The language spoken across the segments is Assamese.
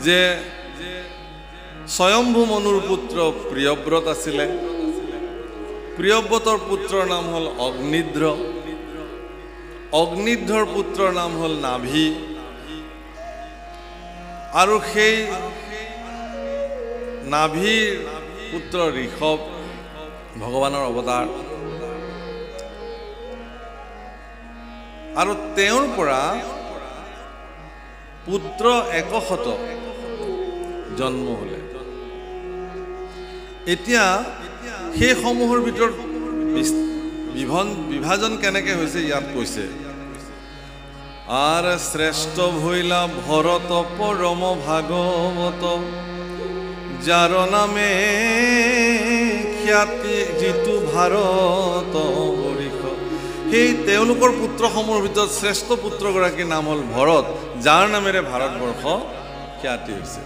যে স্বয়ম্ভু মনুৰ পুত্ৰ প্ৰিয়ব্ৰত আছিলে। প্ৰিয়ব্ৰতৰ পুত্ৰৰ নাম হ'ল অগ্নিদ্ৰ। অগ্নিদ্ৰৰ পুত্ৰৰ নাম হ'ল নাভি। আৰু সেই নাভিৰ পুত্ৰ ঋষভ ভগৱানৰ অৱতাৰ। আৰু তেওঁৰ পৰা পুত্ৰ 100 জন্ম হলে। এতিয়া সেই সমূহৰ ভিতৰত বিভাজন কেনেকৈ হৈছে ইয়াত কৈছে। আৰ শ্ৰেষ্ঠ ভৈলা ভৰত পৰম ভাগবত, যাৰ নামে খ্যাতি যিটো ভাৰত বৰিষ। সেই তেওঁলোকৰ পুত্ৰসমূহৰ ভিতৰত শ্ৰেষ্ঠ পুত্ৰগৰাকীৰ নাম হ'ল ভৰত, যাৰ নামেৰে ভাৰতবৰ্ষ খ্যাতি হৈছে।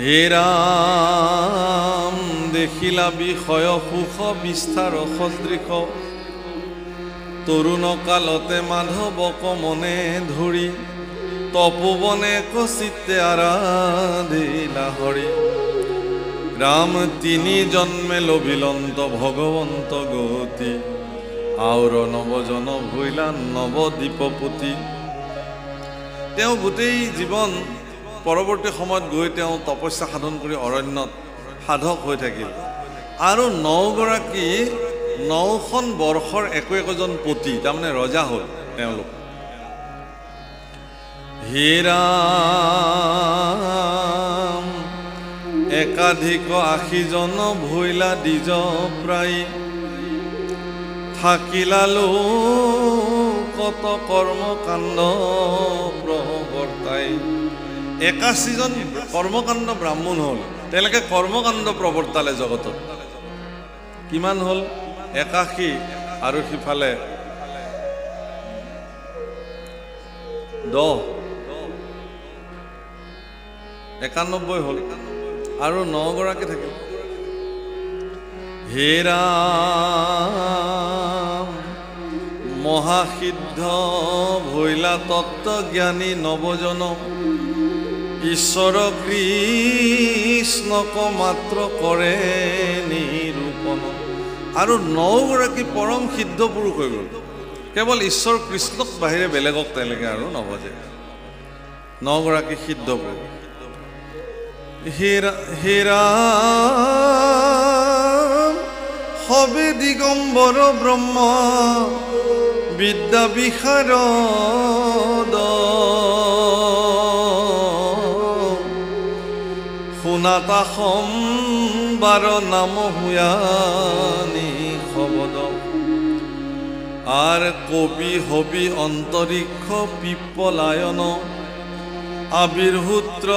হে ৰাম দেখিলা বিষয় সুখ বিস্তাৰ সদৃশ, তৰুণ কালতে মাধৱক মনে ধৰি, তপোবনে কচিতে আৰাধিলা হৰি। ৰাম তিনি জন্মে লভিলন্ত ভগৱন্ত গতি, আউৰ নৱজন ভৈলা নৱদ্বীপপতি। তেওঁ গোটেই জীৱন পৰৱৰ্তী সময়ত গৈ তেওঁ তপস্যা সাধন কৰি অৰণ্যত সাধক হৈ থাকিল। আৰু 9গৰাকী 9খন বৰ্ষৰ একোজন পতি, তাৰমানে ৰজা হ'ল তেওঁলোক। হে ৰাম একাধিক 80 জন ভৈলা দ্বিজ প্ৰায়, থাকিলা লোকত কৰ্মকাণ্ড প্ৰৱৰ্তাই। 81 জন কৰ্মকাণ্ড ব্ৰাহ্মণ হ'ল, তেওঁলোকে কৰ্মকাণ্ড প্ৰৱৰ্তালে জগতত। কিমান হ'ল? 81 আৰু সিফালে 10, 91 হ'ল আৰু 9গৰাকী থাকিল। হে ৰাম মহাসিদ্ধ ভৈলা তত্ত্বজ্ঞানী নৱজন, ঈশ্বৰ কৃষ্ণক মাত্ৰ কৰে নিৰূপণ। আৰু 9গৰাকী পৰম সিদ্ধ পুৰুষ হৈ গ'ল, কেৱল ঈশ্বৰ কৃষ্ণক বাহিৰে বেলেগক তেওঁলোকে আৰু নভজে। 9গৰাকী সিদ্ধ পুৰুষ। হে ৰাম সবে দিগম্বৰ ব্ৰহ্ম বিদ্যা বিশাৰদ, শুনাতা সম্বাৰ নাম হুয়ানি শবদ। আর কবি হবি অন্তরিক্ষ পিপ্পলায়ন, আবির্ভূত্র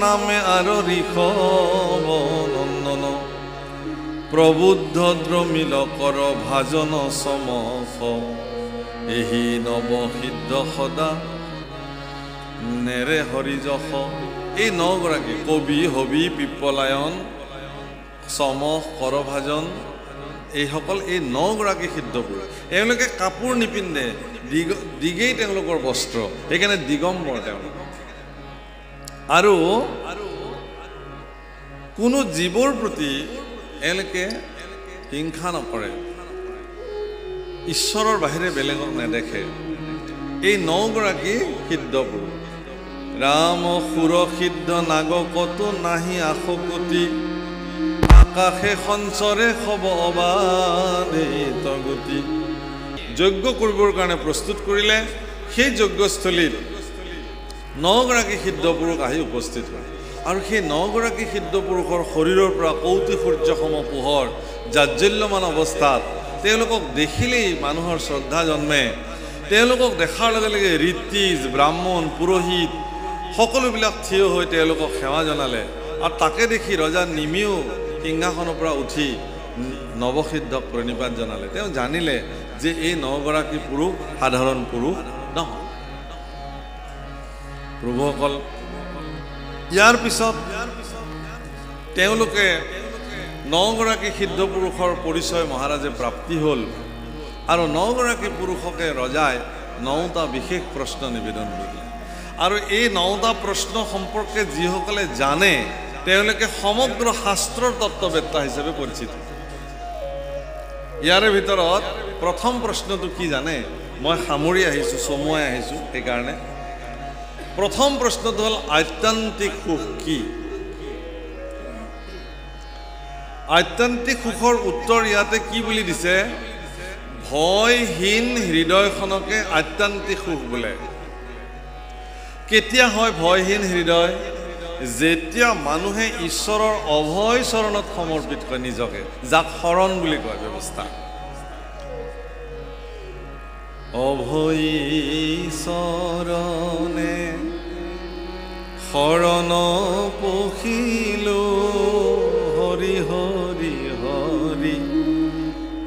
নামে আর ঋষভ নন্দন। প্রবুদ্ধ দ্রমিল কর ভাজন সমখ, এহি নবসিদ্ধ সদা নেৰে হৰিযশ। এই 9গৰাকী কবি হবি পিপ্পলায়ন সমখ কৰভাজন, এইসকল এই 9গৰাকী সিদ্ধ পুৰুষ। এওঁলোকে কাপোৰ নিপিন্ধে, দিগেই তেওঁলোকৰ বস্ত্ৰ, সেইকাৰণে দিগম্বৰ তেওঁলোক। আৰু কোনো জীৱৰ প্ৰতি এওঁলোকে হিংসা নকৰে, ঈশ্বৰৰ বাহিৰে বেলেগক নেদেখে। এই 9গৰাকী সিদ্ধ পুৰুষ। ৰাম সুৰসিদ্ধ নাগকতো নাহি আশকতি, আকাশে সঞ্চৰে খব অবাধিত গতি। যজ্ঞ কৰিবৰ কাৰণে প্ৰস্তুত কৰিলে, সেই যজ্ঞস্থলীত 9গৰাকী সিদ্ধ পুৰুষ আহি উপস্থিত হয়। আৰু সেই 9গৰাকী সিদ্ধ পুৰুষৰ শৰীৰৰ পৰা কৌটি সূৰ্যসম পোহৰ জাজ্জল্যমান অৱস্থাত তেওঁলোকক দেখিলেই মানুহৰ শ্ৰদ্ধা জন্মে। তেওঁলোকক দেখাৰ লগে লগে ঋত্বিজ, ব্ৰাহ্মণ, পুৰোহিত সকলোবিলাক থিয় হৈ তেওঁলোকক সেৱা জনালে। আৰু তাকে দেখি ৰজা নিমিও সিংহাসনৰ পৰা উঠি নৱসিদ্ধক প্ৰণিপাত জনালে। তেওঁ জানিলে যে এই 9গৰাকী পুৰুষ সাধাৰণ পুৰুষ নহয়। প্ৰভুসকল, ইয়াৰ পিছত তেওঁলোকে 9গৰাকী সিদ্ধ পুৰুষৰ পৰিচয় মহাৰাজে প্ৰাপ্তি হ'ল। আৰু 9গৰাকী পুৰুষকে ৰজাই 9টা বিশেষ প্ৰশ্ন নিবেদন কৰিলে। আৰু এই 9টা প্ৰশ্ন সম্পৰ্কে যিসকলে জানে তেওঁলোকে সমগ্ৰ শাস্ত্ৰৰ তত্ত্ববেত্তা হিচাপে পৰিচিত। ইয়াৰে ভিতৰত প্ৰথম প্ৰশ্নটো কি জানে? মই সামৰি আহিছোঁ, চমুৱাই আহিছোঁ, সেইকাৰণে প্ৰথম প্ৰশ্নটো হ'ল আত্যন্তিক সুখ কি? আত্যন্তিক সুখৰ উত্তৰ ইয়াতে কি বুলি দিছে? ভয়হীন হৃদয়খনকে আত্যন্তিক সুখ বোলে। কেতিয়া হয় ভয়হীন হৃদয়? যেতিয়া মানুহে ঈশ্বৰৰ অভয় চৰণত সমৰ্পিত কৰে নিজকে, যাক শৰণ বুলি কয় ব্যৱস্থা। অভয় চৰণে শৰণ পখিলো, হৰি হৰি হৰি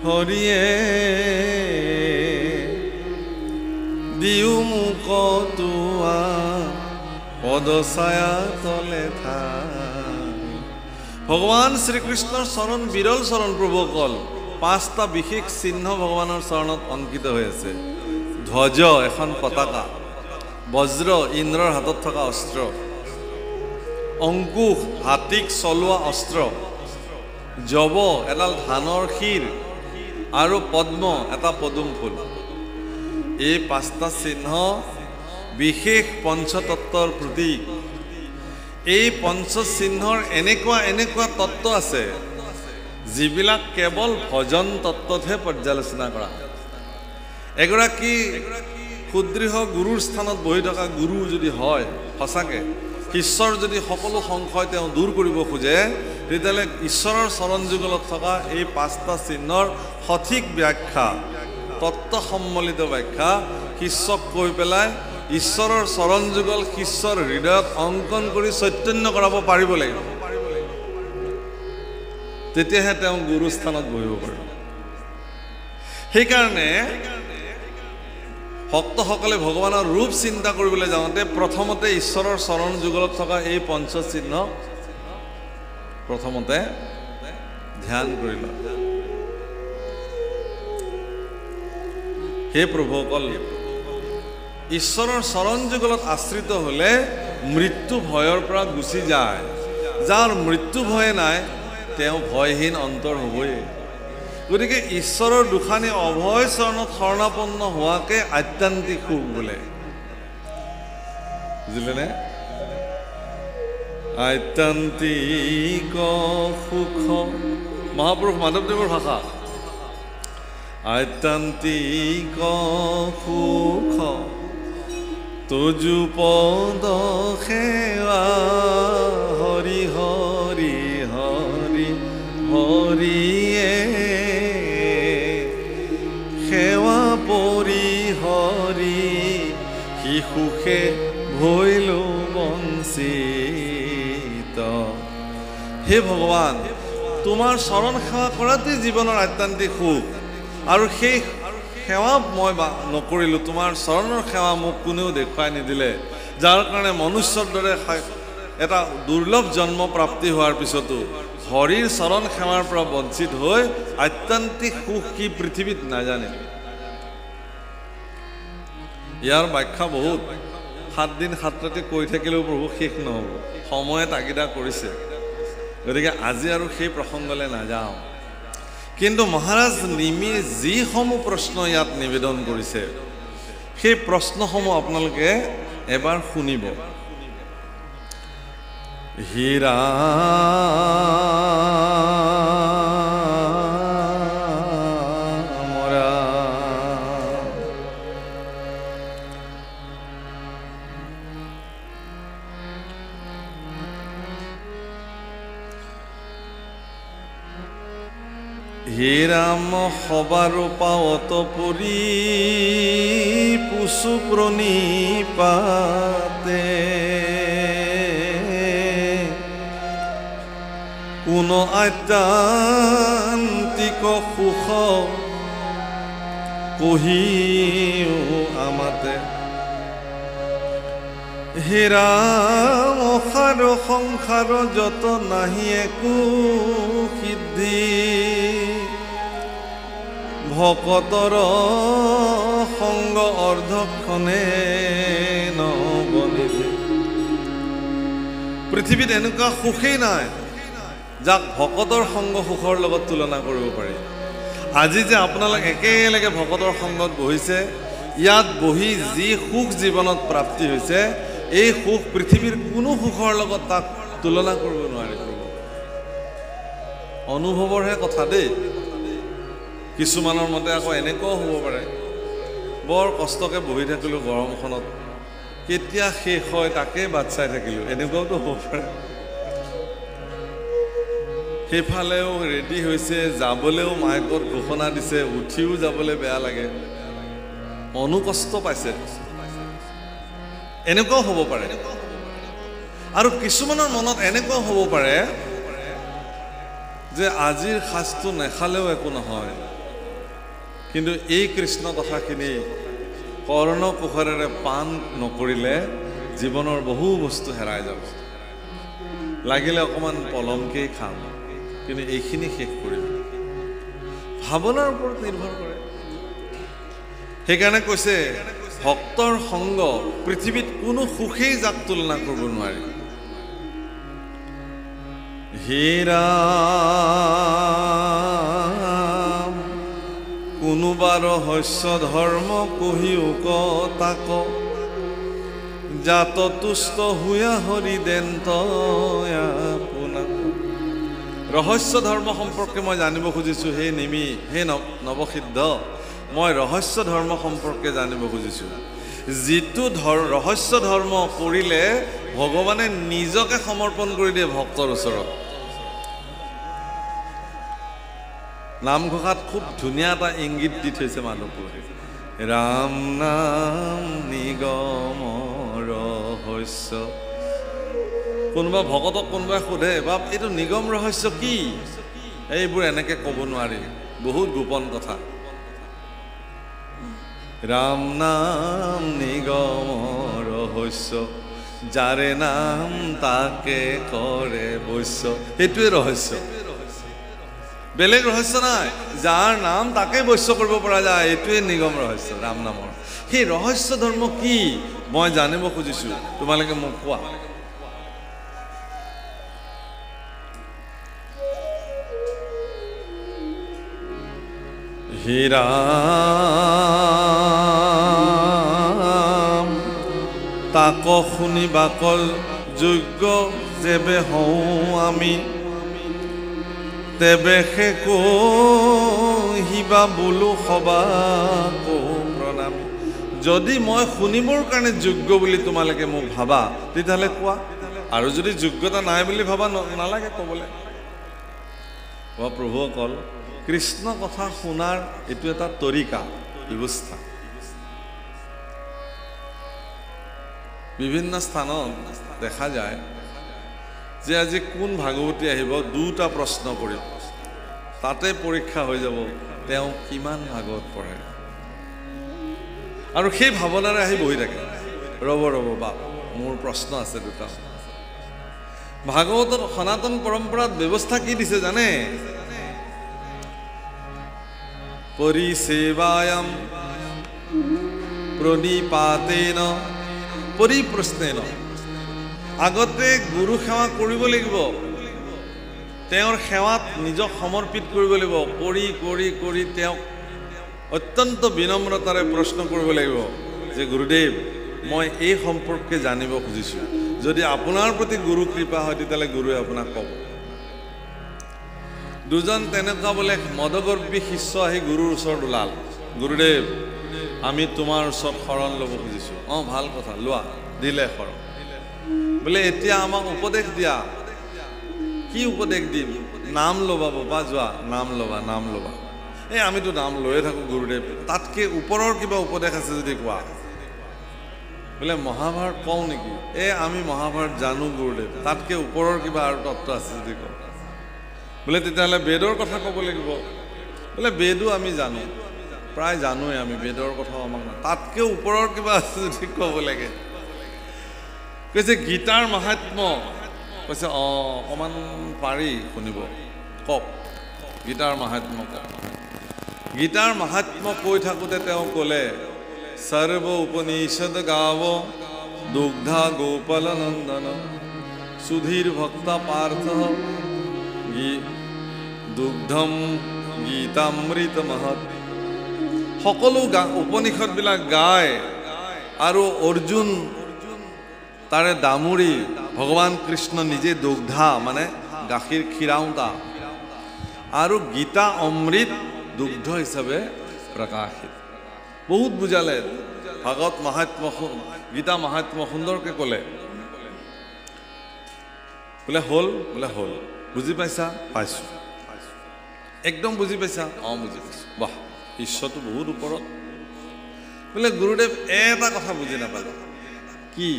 হৰিয়ে দিও মোক তোৱা পদছায়া তলে ঠাই। ভগৱান শ্ৰীকৃষ্ণৰ চৰণ বিৰল চৰণ প্ৰভুসকল। 5টা বিশেষ চিহ্ন ভগৱানৰ চৰণত অংকিত হৈ আছে। ধ্বজ এখন পতাকা, বজ্ৰ ইন্দ্ৰৰ হাতত থকা অস্ত্ৰ, অংকুশ হাতীক চলোৱা অস্ত্ৰ, যৱ এডাল ধানৰ শিৰ আৰু পদ্ম এটা পদুম ফুল। এই 5টা চিহ্ন বিশেষ পঞ্চতত্বৰ প্ৰতীক। এই পঞ্চচিহ্নৰ এনেকুৱা তত্ত্ব আছে যিবিলাক কেৱল ভজন তত্ত্বতহে পৰ্যালোচনা কৰা। এগৰাকী সুদৃঢ় গুৰুৰ স্থানত বহি থকা গুৰু যদি হয়, সঁচাকৈ ঈশ্বৰ যদি সকলো সংশয় তেওঁ দূৰ কৰিব খোজে, তেতিয়াহ'লে ঈশ্বৰৰ চৰণ যুগলত থকা এই 5টা চিহ্নৰ সঠিক ব্যাখ্যা, তত্ত্ব সম্মিলিত ব্যাখ্যা শিষ্যক কৈ পেলাই ঈশ্বৰৰ চৰণ যুগল শিষ্যৰ হৃদয়ত অংকন কৰি চৈতন্য কৰাব পাৰিব লাগিব। তেতিয়াহে তেওঁ গুৰুস্থানত বহিব পাৰিব। সেইকাৰণে ভক্তসকলে ভগৱানৰ ৰূপ চিন্তা কৰিবলৈ যাওঁতে প্ৰথমতে ঈশ্বৰৰ চৰণ যুগলত থকা এই পঞ্চচিহ্ন প্ৰথমতে ধ্যান কৰি লয়। হে প্ৰভুসকল, ঈশ্বৰৰ চৰণ যুগলত আশ্ৰিত হ'লে মৃত্যু ভয়ৰ পৰা গুচি যায়। যাৰ মৃত্যু ভয়ে নাই তেওঁ ভয়হীন অন্তৰ হ'বই। গতিকে ঈশ্বৰৰ দুখানি অভয় চৰণত শৰণাপন্ন হোৱাকে আত্যন্তিক সুখ বোলে। বুজিলেনে? আত্যন্তিক সুখ মহাপুৰুষ মাধৱদেৱৰ ভাষা। আত্যন্তিক সুখ তুজু পদ সেৱা, হৰি হৰি হৰি হৰিয়ে সেৱা পৰি হৰি শিশুষে ভৈলো বঞ্চিত। হে ভগৱান, তোমাৰ চৰণ সেৱা কৰাটোৱেই জীৱনৰ আত্যন্তিক সুখ। আৰু সেই সেৱা মই নকৰিলোঁ, তোমাৰ চৰণৰ সেৱা মোক কোনেও দেখুৱাই নিদিলে, যাৰ কাৰণে মনুষ্যৰ দৰে এটা দুৰ্লভ জন্ম প্ৰাপ্তি হোৱাৰ পিছতো হৰিৰ চৰণ সেৱাৰ পৰা বঞ্চিত হৈ আত্যন্তিক সুখ কি পৃথিৱীত নাজানে। ইয়াৰ ব্যাখ্যা বহুত, 7 দিন 7 ৰাতি কৈ থাকিলেও প্ৰভু শেষ নহ'ব। সময়ে তাগিদা কৰিছে, গতিকে আজি আৰু সেই প্ৰসংগলৈ নাযাওঁ। কিন্তু মহাৰাজ নিমিয়ে যিসমূহ প্ৰশ্ন ইয়াত নিবেদন কৰিছে, সেই প্ৰশ্নসমূহ আপোনালোকে এবাৰ শুনিব। হীৰা হে ৰাম সবাৰো পাৱত পৰি পুচু প্ৰণিপাতে, কোন আত্যন্তিক সুখ কহিও আমাতে। হে ৰাম অসাৰ সংসাৰ যত নাহি একো সিদ্ধি, ভকতৰ সংগ অৰ্ধক্ষণে নবনি পৃথিৱীত এনেকুৱা সুখেই নাই যাক ভকতৰ সংগ সুখৰ লগত তুলনা কৰিব পাৰি। আজি যে আপোনালোক একেলগে ভকতৰ সংগত বহিছে, ইয়াত বহি যি সুখ জীৱনত প্ৰাপ্তি হৈছে, এই সুখ পৃথিৱীৰ কোনো সুখৰ লগত তাক তুলনা কৰিব নোৱাৰি। অনুভৱৰহে কথা দেই। কিছুমানৰ মতে আকৌ এনেকুৱাও হ'ব পাৰে, বৰ কষ্টকৈ বহি থাকিলোঁ গৰমখনত, কেতিয়া শেষ হয় তাকে বাট চাই থাকিলোঁ, এনেকুৱাওতো হ'ব পাৰে। সেইফালেও ৰেডি হৈছে, যাবলৈও মাইকত ঘোষণা দিছে, উঠিও যাবলৈ বেয়া লাগে, অনুকষ্ট পাইছে, এনেকুৱাও হ'ব পাৰে। আৰু কিছুমানৰ মনত এনেকুৱাও হ'ব পাৰে যে আজিৰ সাজটো নেখালেও একো নহয়, কিন্তু এই কৃষ্ণ কথাখিনি কৰ্ণ কুশলেৰে পান নকৰিলে জীৱনৰ বহু বস্তু হেৰাই যাব। লাগিলে অকণমান পলমকেই খাম, কিন্তু এইখিনি শেষ কৰিম। ভাৱনাৰ ওপৰত নিৰ্ভৰ কৰে। সেইকাৰণে কৈছে ভক্তৰ সংগ পৃথিৱীত কোনো সুখেই যাক তুলনা কৰিব নোৱাৰি। হে ৰাম কোনোবা ৰহস্য ধৰ্ম কহিও তাক, জাত তুষ্ট হুয়া হৰি দেন্ত আপোনাক। ৰহস্য ধৰ্ম সম্পৰ্কে মই জানিব খুজিছোঁ, হে নিমি, হে নৱসিদ্ধ, মই ৰহস্য ধৰ্ম সম্পৰ্কে জানিব খুজিছোঁ। যিটো ৰহস্য ধৰ্ম কৰিলে ভগৱানে নিজকে সমৰ্পণ কৰি দিয়ে ভক্তৰ ওচৰত। নামঘোষাত খুব ধুনীয়া এটা ইংগিত দি থৈছে মানুহবোৰে, ৰাম নাম নিগম ৰহস্য। কোনোবা ভকতক কোনোবাই সোধে, বাপ এইটো নিগম ৰহস্য কি? এইবোৰ এনেকে ক'ব নোৱাৰি, বহুত গোপন কথা। ৰাম নাম নিগম ৰহস্য, যাৰে নাম তাকে কৰে বৈশ্য। সেইটোৱে ৰহস্য, বেলেগ ৰহস্য নাই। যাৰ নাম তাকে বৈশ্য কৰিব পৰা যায়, এইটোৱে নিগম ৰহস্য ৰাম নামৰ। সেই ৰহস্য ধৰ্ম কি মই জানিব খুজিছোঁ, তোমালোকে মোক কোৱা। হে ৰাম তাক শুনি বাকল যোগ্য যেবে হওঁ আমি, তেবে সে কহিবা বোলো সবা প্ৰণামী। যদি মই শুনিবৰ কাৰণে যোগ্য বুলি তোমালোকে মোক ভাবা, তেতিয়াহ'লে কোৱা। আৰু যদি যোগ্যতা নাই বুলি ভাবা, নালাগে ক'বলৈ। প্ৰভুসকল, কৃষ্ণ কথা শুনাৰ এইটো এটা তৰিকা, ব্যৱস্থা। বিভিন্ন স্থানত দেখা যায় যে আজি কোন ভাগৱতী আহিব, দুটা প্ৰশ্ন কৰিব, তাতে পৰীক্ষা হৈ যাব তেওঁ কিমান ভাগৱত পঢ়ে। আৰু সেই ভাৱনাৰে আহি বহি থাকে, ৰ'ব বাপ মোৰ প্ৰশ্ন আছে দুটা। ভাগৱতত সনাতন পৰম্পৰাত ব্যৱস্থা কি দিছে জানে? পৰিসেৱায়াম প্ৰণিপাতেন পৰিপ্ৰশ্নেন। আগতে গুৰু সেৱা কৰিব লাগিব, তেওঁৰ সেৱাত নিজক সমৰ্পিত কৰিব লাগিব। কৰি কৰি কৰি তেওঁক অত্যন্ত বিনম্ৰতাৰে প্ৰশ্ন কৰিব লাগিব যে গুৰুদেৱ, মই এই সম্পৰ্কে জানিব খুজিছোঁ। যদি আপোনাৰ প্ৰতি গুৰু কৃপা হয়, তেতিয়াহ'লে গুৰুৱে আপোনাক ক'ব। দুজন তেনেকুৱা বোলে মদগৰ্বী শিষ্য আহি গুৰুৰ ওচৰত ওলাল, গুৰুদেৱ আমি তোমাৰ ওচৰত শৰণ ল'ব খুজিছোঁ। অঁ ভাল কথা, লোৱা। দিলে শৰণ। বোলে এতিয়া আমাক উপদেশ দিয়া। কি উপদেশ দিম? নাম ল'বা বাবা, যোৱা নাম ল'বা, নাম ল'বা। এই আমিতো নাম লৈয়ে থাকোঁ গুৰুদেৱ, তাতকৈ ওপৰৰ কিবা উপদেশ আছে যদি কোৱা। বোলে মহাভাৰত কওঁ নেকি? আমি মহাভাৰত জানো গুৰুদেৱ, তাতকৈ ওপৰৰ কিবা আৰু তত্ত্ব আছে যদি কওঁ। বোলে তেতিয়াহ'লে বেদৰ কথা ক'ব লাগিব। বোলে বেদো আমি জানো, প্ৰায় জানোৱেই আমি, বেদৰ কথাও আমাক তাতকৈ ওপৰৰ কিবা আছে যদি ক'ব লাগে। কৈছে গীতাৰ মাহাত্ম্য। কৈছে অকণমান পাৰি শুনিব, কওক গীতাৰ মাহাত্ম্য কওক। গীতাৰ মাহাত্ম্য কৈ থাকোঁতে তেওঁ ক'লে, সৰ্ব উপনিষদ গাৱ দুগ্ধা গোপাল নন্দন, সুধীৰ ভক্তা পাৰ্থ দুগ্ধম গীতামৃত মহৎ। সকলো উপনিষদবিলাক গায় আৰু অৰ্জুন তাৰে দামুৰি ভগৱান কৃষ্ণ নিজে দুগ্ধা মানে গাখীৰ খীৰাওঁতা আৰু গীতা অমৃত দুগ্ধ হিচাপে প্ৰকাশিত। বহুত বুজালে ভাগৱত মহাত্ম গীতা মহাত্ম সুন্দৰকৈ ক'লে। বোলে হ'ল বুজি পাইছা? পাইছোঁ। একদম বুজি পাইছা? অঁ বুজি পাইছোঁ। বাহ, ঈশ্বৰটো বহুত ওপৰত। বোলে গুৰুদেৱ এটা কথা বুজি নাপালোঁ। কি?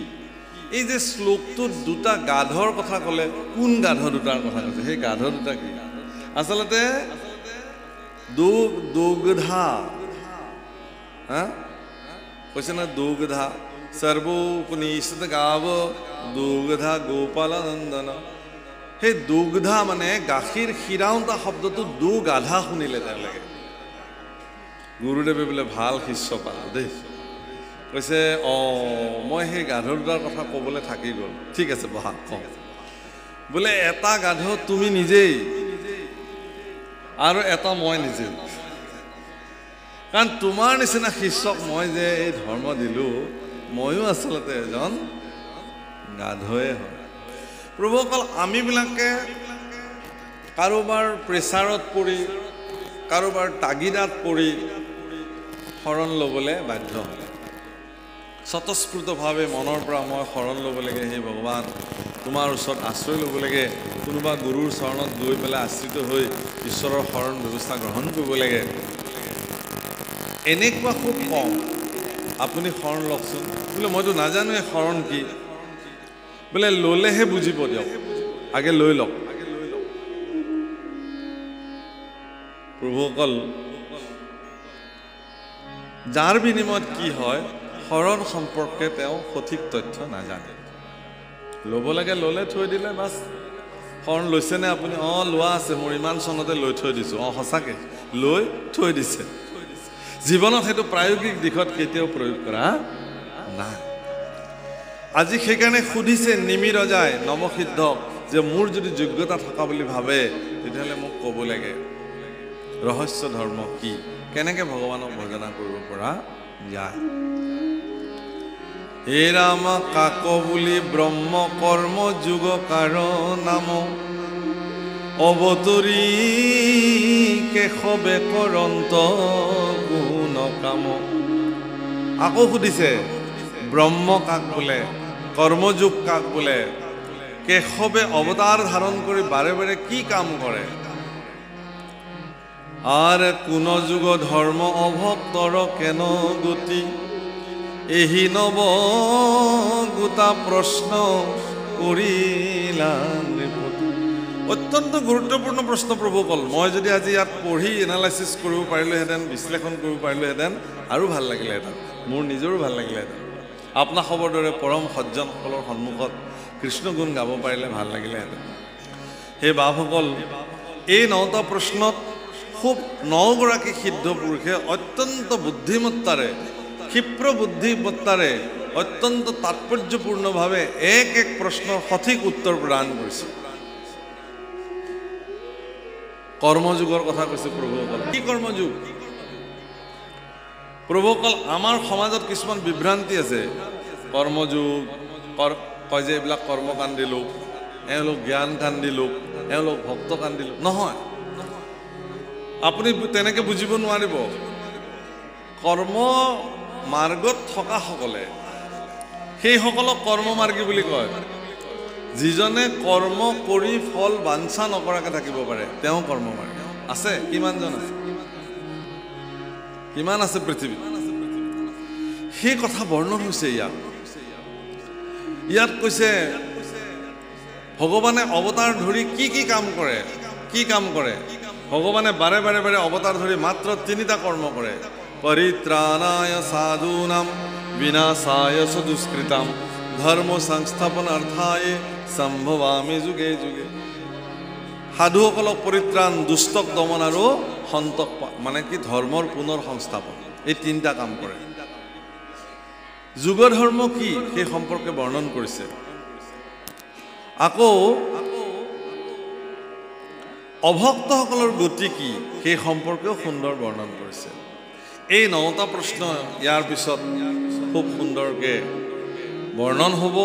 এই যে শ্লোকটোত দুটা গাধৰ কথা ক'লে, কোন গাধ দুটাৰ কথা কৈছে? সেই গাধ দুটা কি? আচলতে দুগ্ধা কৈছে না, দুগ্ধা সৰ্বোপনিষদ গাব দুগ্ধা গোপাল নন্দন। সেই দুগ্ধা মানে গাখীৰ খীৰাওঁতা শব্দটো গাধা শুনিলে তেওঁলোকে। গুৰুদেৱে বোলে ভাল শিষ্য পালোঁ দেই। কৈছে মই সেই গাধ দুটাৰ কথা ক'বলৈ থাকি গ'ল। ঠিক আছে বহা কওঁ। বোলে এটা গাধ তুমি নিজেই আৰু এটা মই নিজেই। কাৰণ তোমাৰ নিচিনা শিষ্যক মই যে এই ধৰ্ম দিলোঁ, ময়ো আচলতে এজন গাধয়ে হয়। প্ৰভুসকল, আমিবিলাকে কাৰোবাৰ প্ৰেছাৰত পৰি, কাৰোবাৰ তাগিদাত পৰি শৰণ ল'বলৈ বাধ্য হয়। স্বতঃস্ফূৰ্তভাৱে মনৰ পৰা মই শৰণ ল'ব লাগে, হে ভগৱান তোমাৰ ওচৰত আশ্ৰয় ল'ব লাগে। কোনোবা গুৰুৰ চৰণত গৈ পেলাই আশ্ৰিত হৈ ঈশ্বৰৰ শৰণ ব্যৱস্থা গ্ৰহণ কৰিব লাগে। এনেকুৱা খুব কম। আপুনি শৰণ লওকচোন। বোলে মইতো নাজানোৱে শৰণ কি। বোলে ল'লেহে বুজিব দিয়ক, আগে লৈ লওক। প্ৰভুসকল, যাৰ বিনিময়ত কি হয়, শৰণ সম্পৰ্কে তেওঁ সঠিক তথ্য নাজানে। ল'ব লাগে ল'লে, থৈ দিলে বাছ। শৰণ লৈছেনে আপুনি? লোৱা আছে, মোৰ ইমান চনতে লৈ থৈ দিছোঁ। সঁচাকৈ লৈ থৈ দিছে। জীৱনত সেইটো প্ৰায়োগিক দিশত কেতিয়াও প্ৰয়োগ কৰা নাই। আজি সেইকাৰণে সুধিছে নিমি ৰজাই নৱসিদ্ধক যে মোৰ যদি যোগ্যতা থকা বুলি ভাবে তেতিয়াহ'লে মোক ক'ব লাগে ৰহস্য ধৰ্ম কি, কেনেকৈ ভগৱানক ভজনা কৰিব পৰা যায়। হে ৰাম কাক বুলি ব্ৰহ্ম কৰ্ম যোগ কাৰণ নাম অৱতৰী কেশৱে কৰন্ত গুণ কাম। আকৌ সুধিছে ব্ৰহ্ম কাক বোলে, কৰ্মযোগ কাক বোলে, কেশৱে অৱতাৰ ধাৰণ কৰি বাৰে বাৰে কি কাম কৰে। আৰ কোন যুগ ধৰ্ম অভক্তৰ কেন গতি এহি নব গোটা প্ৰশ্ন কৰিলা নৃপতি। অত্যন্ত গুৰুত্বপূৰ্ণ প্ৰশ্ন প্ৰভুসকল। মই যদি আজি ইয়াত পঢ়ি এনালাইচিছ কৰিব পাৰিলোহেঁতেন, বিশ্লেষণ কৰিব পাৰিলোহেঁতেন আৰু ভাল লাগিলেহেঁতেন, মোৰ নিজৰো ভাল লাগিলেহেঁতেন। আপোনাসৱৰ দৰে পৰম সজ্জনসকলৰ সন্মুখত কৃষ্ণ গুণ গাব পাৰিলে ভাল লাগিলেহেঁতেন। সেই বাপসকল, এই 9টা প্ৰশ্নত খুব 9গৰাকী সিদ্ধ পুৰুষে অত্যন্ত বুদ্ধিমত্তাৰে, ক্ষিপ্ৰ বুদ্ধিমত্তাৰে, অত্যন্ত তাৎপৰ্যপূৰ্ণভাৱে এক এক প্ৰশ্নৰ সঠিক উত্তৰ প্ৰদান কৰিছে। কৰ্মযোগৰ কথা কৈছে প্ৰভুসকল। কি কৰ্মযোগ? প্ৰভুসকল, আমাৰ সমাজত কিছুমান বিভ্ৰান্তি আছে। কৰ্মযোগ কয় যে এইবিলাক কৰ্মকাণ্ডী লোক, এওঁলোক জ্ঞানকাণ্ডী লোক, এওঁলোক ভক্তকাণ্ডী লোক। নহয়, আপুনি তেনেকৈ বুজিব নোৱাৰিব। কৰ্ম মাৰ্গত থকাসকলে সেইসকলক কৰ্মমাৰ্গী বুলি কয়। যিজনে কৰ্ম কৰি ফল বাঞ্ছা নকৰাকৈ থাকিব পাৰে তেওঁ কৰ্মমাৰ্গী। আছে কিমানজন আছে? কিমান আছে পৃথিৱীত? সেই কথা বৰ্ণন হৈছে ইয়াত কৈছে ভগৱানে অৱতাৰ ধৰি কি কি কাম কৰে, কি কাম কৰে। ভগৱানে বাৰে বাৰে বাৰে অৱতাৰ ধৰি মাত্ৰ 3টা কৰ্ম কৰে। পৰিত্ৰাণায় সাধূনাম বিনাশায় চ দুষ্কৃতাম ধৰ্ম সংস্থাপনাৰ্থায় সম্ভৱামি যুগে যুগে। সাধুসকলক পৰিত্ৰাণ, দুষ্টক দমন আৰু সন্তক মানে কি ধৰ্মৰ পুনৰ সংস্থাপন, এই 3টা কাম কৰে। যুগ ধৰ্ম কি সেই সম্পৰ্কে বৰ্ণন কৰিছে। আকৌ অভক্তসকলৰ গতি কি সেই সম্পৰ্কেও সুন্দৰ বৰ্ণন কৰিছে। এই 9টা প্ৰশ্ন ইয়াৰ পিছত খুব সুন্দৰকৈ বৰ্ণন হ'ব।